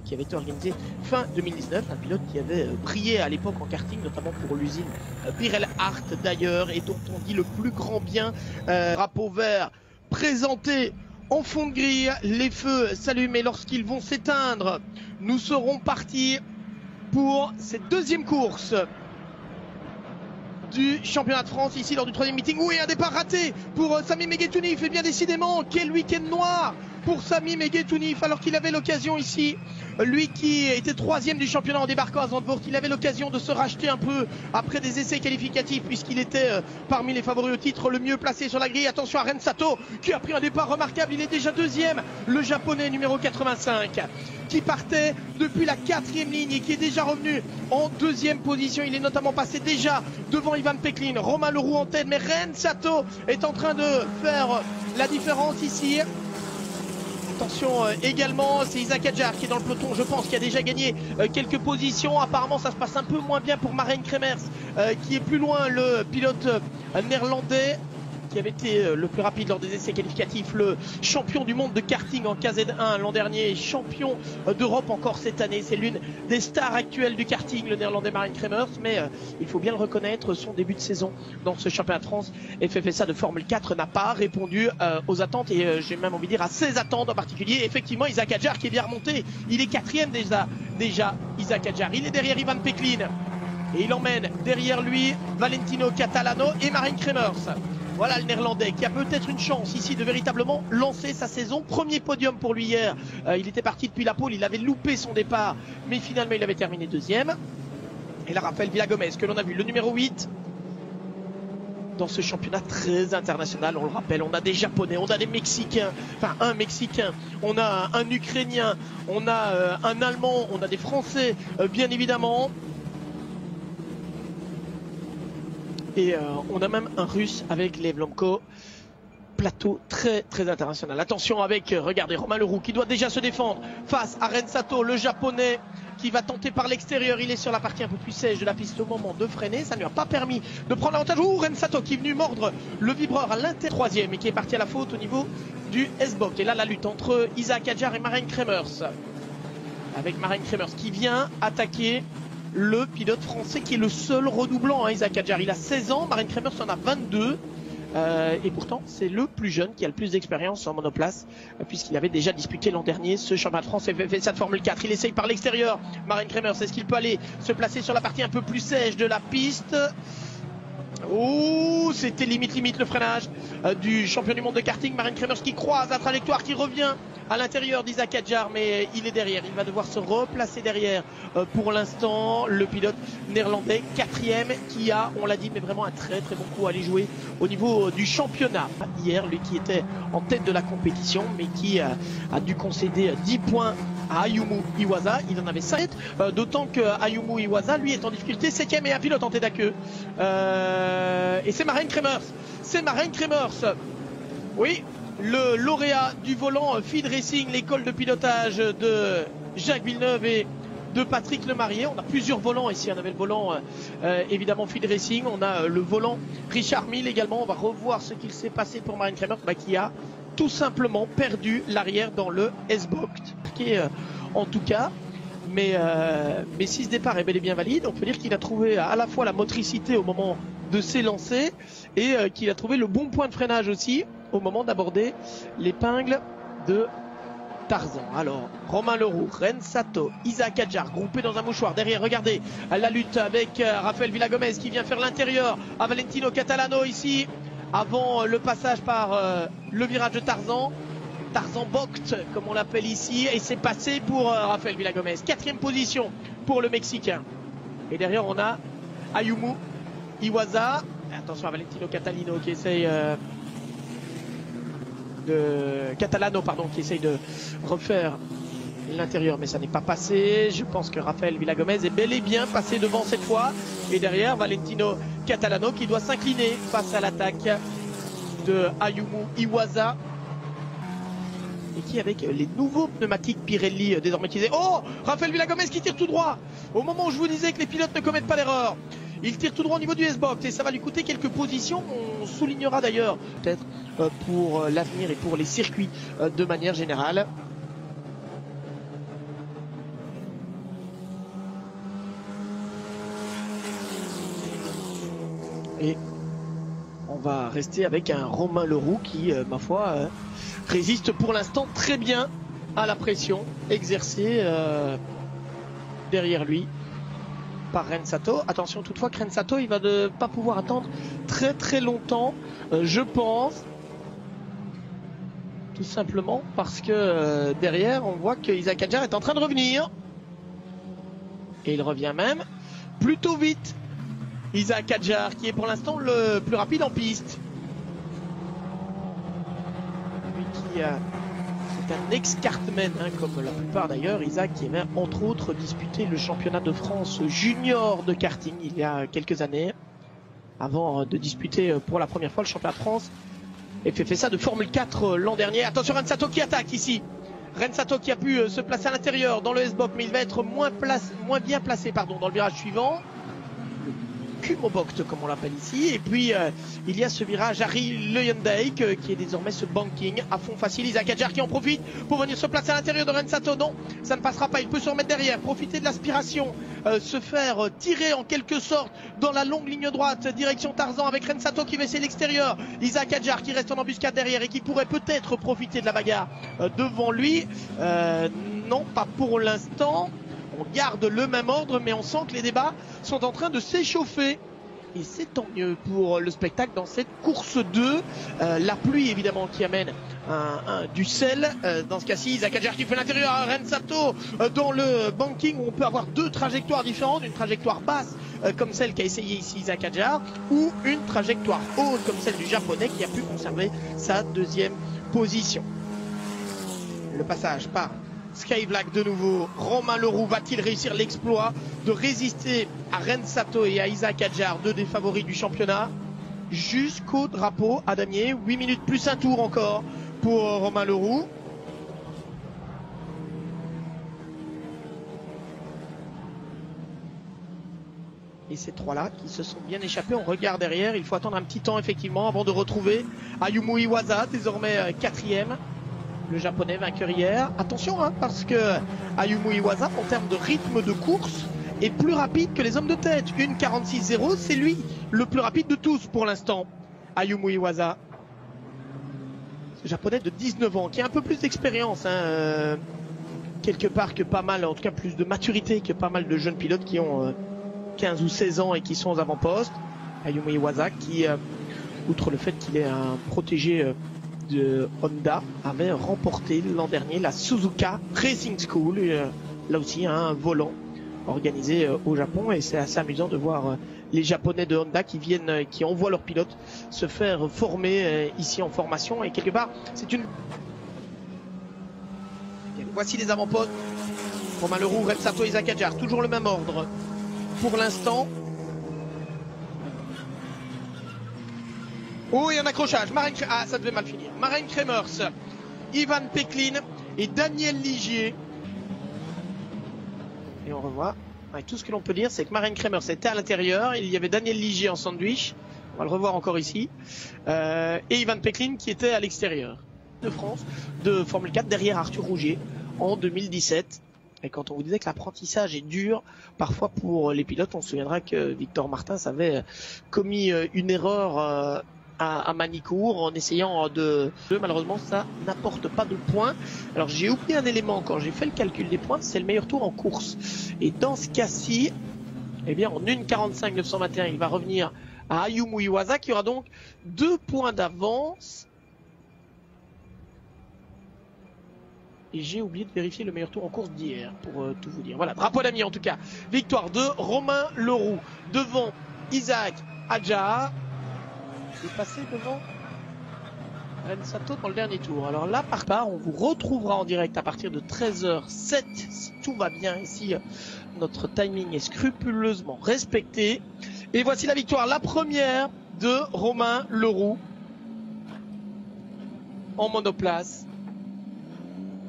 qui avait été organisé fin 2019, un pilote qui avait brillé à l'époque en karting, notamment pour l'usine Birel Hart d'ailleurs, et dont on dit le plus grand bien. Drapeau vert présenté en fond de grille, les feux s'allument et lorsqu'ils vont s'éteindre, nous serons partis pour cette deuxième course du championnat de France ici lors du troisième meeting. Oui, un départ raté pour Sami Meghetounif, et bien décidément quel week-end noir pour Sami Meghetounif, alors qu'il avait l'occasion ici, lui qui était troisième du championnat en débarquant à Zandvoort, il avait l'occasion de se racheter un peu après des essais qualificatifs puisqu'il était parmi les favoris au titre, le mieux placé sur la grille. Attention à Ren Sato qui a pris un départ remarquable, il est déjà deuxième, le japonais numéro 85 qui partait depuis la quatrième ligne et qui est déjà revenu en deuxième position. Il est notamment passé déjà devant Ivan Peklin, Romain Leroux en tête, mais Ren Sato est en train de faire la différence ici. Attention également, c'est Isaac Adjar qui est dans le peloton, je pense, qui a déjà gagné quelques positions. Apparemment ça se passe un peu moins bien pour Marijn Kremers qui est plus loin, le pilote néerlandais qui avait été le plus rapide lors des essais qualificatifs, le champion du monde de karting en KZ1 l'an dernier, champion d'Europe encore cette année. C'est l'une des stars actuelles du karting, le néerlandais Marijn Kremers, mais il faut bien le reconnaître, son début de saison dans ce championnat de France FFSA de Formule 4 n'a pas répondu aux attentes, et j'ai même envie de dire à ses attentes en particulier. Effectivement, Isaac Adjar qui est bien remonté, il est quatrième déjà Isaac Adjar, il est derrière Ivan Peklin et il emmène derrière lui Valentino Catalano et Marijn Kremers. Voilà le néerlandais qui a peut-être une chance ici de véritablement lancer sa saison. Premier podium pour lui hier. Il était parti depuis la pole, il avait loupé son départ, mais finalement il avait terminé deuxième. Et là, Rafael Villagomez, que l'on a vu, le numéro 8. Dans ce championnat très international, on le rappelle, on a des Japonais, on a des Mexicains, enfin un Mexicain, on a un Ukrainien, on a un Allemand, on a des Français, bien évidemment. Et on a même un Russe avec Lev Lomko. Plateau très très international. Attention avec, regardez, Romain Leroux qui doit déjà se défendre face à Ren Sato, le japonais qui va tenter par l'extérieur. Il est sur la partie un peu plus sèche de la piste au moment de freiner. Ça ne lui a pas permis de prendre l'avantage. Ren Sato qui est venu mordre le vibreur à l'intérieur troisième et qui est parti à la faute au niveau du S-Box. Et là, la lutte entre Isaac Adjar et Marijn Kremers. Avec Marijn Kremers qui vient attaquer le pilote français qui est le seul redoublant, hein, Isaac Adjar. Il a 16 ans, Marijn Kremers en a 22. Et pourtant, c'est le plus jeune qui a le plus d'expérience en monoplace, puisqu'il avait déjà disputé l'an dernier ce championnat de France FFSA de Formule 4. Il essaye par l'extérieur. Marijn Kremers, est-ce qu'il peut aller se placer sur la partie un peu plus sèche de la piste? Oh, c'était limite le freinage du champion du monde de karting, Marijn Kremers, qui croise la trajectoire, qui revient à l'intérieur d'Isaac Adjar, mais il est derrière, il va devoir se replacer derrière pour l'instant, le pilote néerlandais, quatrième, qui a, on l'a dit, mais vraiment un très bon coup à aller jouer au niveau du championnat. Hier, lui qui était en tête de la compétition, mais qui a dû concéder 10 points à Ayumu Iwasa, il en avait 7, d'autant que Ayumu Iwasa, lui, est en difficulté, 7ème et un pilote en tête à queue. Et c'est Marijn Kremers, oui, le lauréat du volant Feed Racing, l'école de pilotage de Jacques Villeneuve et de Patrick Lemarié. On a plusieurs volants ici, on avait le volant évidemment Feed Racing, on a le volant Richard Mille également. On va revoir ce qu'il s'est passé pour Marijn Kremers, qui a tout simplement perdu l'arrière dans le S-Box, en tout cas. Mais si ce départ est bel et bien valide, on peut dire qu'il a trouvé à la fois la motricité au moment de s'élancer et qu'il a trouvé le bon point de freinage aussi au moment d'aborder l'épingle de Tarzan. Alors, Romain Leroux, Ren Sato, Isaac Adjar groupés dans un mouchoir. Derrière, regardez la lutte avec Rafael Villagomez qui vient faire l'intérieur à Valentino Catalano ici, avant le passage par le virage de Tarzan. Tarzan Bocht, comme on l'appelle ici, et c'est passé pour Rafael Villagomez. 4ème position pour le Mexicain. Et derrière, on a Ayumu Iwasa. Attention à Valentino Catalano qui essaye qui essaye de refaire l'intérieur, mais ça n'est pas passé. Je pense que Rafael Villagomez est bel et bien passé devant cette fois. Et derrière, Valentino Catalano qui doit s'incliner face à l'attaque de Ayumu Iwasa. Et qui, avec les nouveaux pneumatiques Pirelli désormais utilisés. Oh, Rafael Villagomez qui tire tout droit. Au moment où je vous disais que les pilotes ne commettent pas d'erreur, il tire tout droit au niveau du S-Box et ça va lui coûter quelques positions. On soulignera d'ailleurs peut-être pour l'avenir et pour les circuits de manière générale. Et on va rester avec un Romain Leroux qui, ma foi, résiste pour l'instant très bien à la pression exercée derrière lui par Rensato. Attention toutefois que Rensato, il va pas pouvoir attendre très très longtemps, je pense. Tout simplement parce que derrière, on voit que Isaac Hadjar est en train de revenir. Et il revient même plutôt vite. Isaac Hadjar qui est pour l'instant le plus rapide en piste. Lui qui est un ex-kartman, hein, comme la plupart d'ailleurs. Isaac qui avait entre autres disputé le championnat de France junior de karting il y a quelques années. Avant de disputer pour la première fois le championnat de France. Et fait ça de Formule 4 l'an dernier. Attention Rensato qui attaque ici. Rensato qui a pu se placer à l'intérieur dans le S-Box, mais il va être moins bien placé dans le virage suivant. Le Kumobokt comme on l'appelle ici. Et puis il y a ce virage Harry Luyendijk qui est désormais ce banking à fond facile. Isaac Hadjar qui en profite pour venir se placer à l'intérieur de Rensato. Non, ça ne passera pas. Il peut se remettre derrière, profiter de l'aspiration, se faire tirer en quelque sorte dans la longue ligne droite direction Tarzan avec Rensato qui va essayer l'extérieur. Isaac Hadjar qui reste en embuscade derrière et qui pourrait peut-être profiter de la bagarre devant lui. Non, pas pour l'instant. On garde le même ordre, mais on sent que les débats sont en train de s'échauffer. Et c'est tant mieux pour le spectacle dans cette course 2. La pluie évidemment qui amène du sel. Dans ce cas-ci, Isaac Hadjar qui fait l'intérieur à Rensato dans le banking où on peut avoir deux trajectoires différentes. Une trajectoire basse comme celle qu'a essayé ici Isaac Hadjar ou une trajectoire haute comme celle du japonais qui a pu conserver sa deuxième position. Le passage par Sky Black de nouveau. Romain Leroux va-t-il réussir l'exploit de résister à Rensato et à Isaac Hadjar, deux des favoris du championnat, jusqu'au drapeau à damier. 8 minutes plus un tour encore pour Romain Leroux. Et ces trois-là qui se sont bien échappés, on regarde derrière. Il faut attendre un petit temps effectivement avant de retrouver Ayumu Iwasa, désormais quatrième. Le japonais vainqueur hier. Attention parce que Ayumu Iwasa en termes de rythme de course est plus rapide que les hommes de tête. 1:46.0, c'est lui le plus rapide de tous pour l'instant. Ayumu Iwasa, ce japonais de 19 ans qui a un peu plus d'expérience quelque part que pas mal, en tout cas plus de maturité que pas mal de jeunes pilotes qui ont 15 ou 16 ans et qui sont aux avant-postes. Ayumu Iwasa qui, outre le fait qu'il est un protégé de Honda, avait remporté l'an dernier la Suzuka Racing School, là aussi un volant organisé au Japon, et c'est assez amusant de voir les Japonais de Honda qui envoient leurs pilotes se faire former ici en formation, et quelque part c'est une... Voici les avant-postes. Romain Leroux, Rensato, Isaac Hadjar, toujours le même ordre pour l'instant. Oh, et un accrochage. Ça devait mal finir. Marijn Kremers, Ivan Peklin et Daniel Ligier. Et on revoit. Ouais, tout ce que l'on peut dire, c'est que Marijn Kremers était à l'intérieur. Il y avait Daniel Ligier en sandwich. On va le revoir encore ici. Et Ivan Peklin qui était à l'extérieur de France, de Formule 4, derrière Arthur Rougier en 2017. Et quand on vous disait que l'apprentissage est dur, parfois pour les pilotes, on se souviendra que Victor Martins avait commis une erreur à Manicourt en essayant malheureusement ça n'apporte pas de points. Alors j'ai oublié un élément quand j'ai fait le calcul des points, c'est le meilleur tour en course, et dans ce cas-ci, eh bien en 1:45.921 il va revenir à Ayumu Iwasa qui aura donc 2 points d'avance. Et j'ai oublié de vérifier le meilleur tour en course d'hier pour tout vous dire. Voilà, drapeau d'ami en tout cas. Victoire de Romain Leroux devant Isaac Hadjar. Il est passé devant Rensato dans le dernier tour. Alors là, par part, on vous retrouvera en direct à partir de 13h07 si tout va bien ici. Notre timing est scrupuleusement respecté. Et voici la victoire, la première de Romain Leroux en monoplace.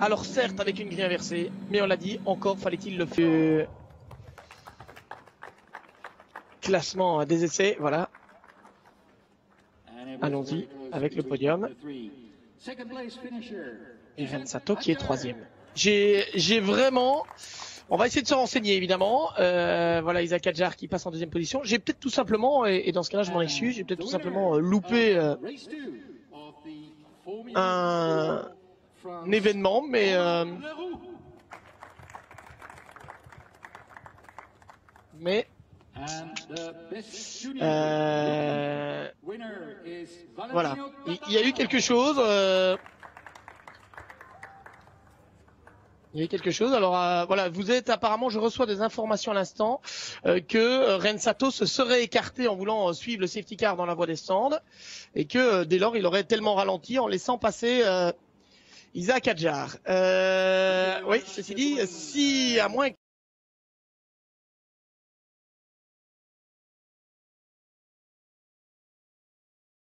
Alors certes avec une grille inversée, mais on l'a dit, encore fallait-il le faire. Classement des essais, voilà. Allons-y avec le podium. Et Rensato qui est 3e. J'ai vraiment On va essayer de se renseigner évidemment. Voilà, Isaac Hadjar qui passe en deuxième position. J'ai peut-être tout simplement, et dans ce cas-là je m'en excuse, j'ai peut-être tout simplement loupé un événement, mais voilà, il y a eu quelque chose. Il y a eu quelque chose. Alors voilà, vous êtes apparemment, je reçois des informations à l'instant que Ren Sato se serait écarté en voulant suivre le safety car dans la voie des stands et que dès lors il aurait tellement ralenti en laissant passer Isaac Hadjar. Oui, ceci dit, si à moins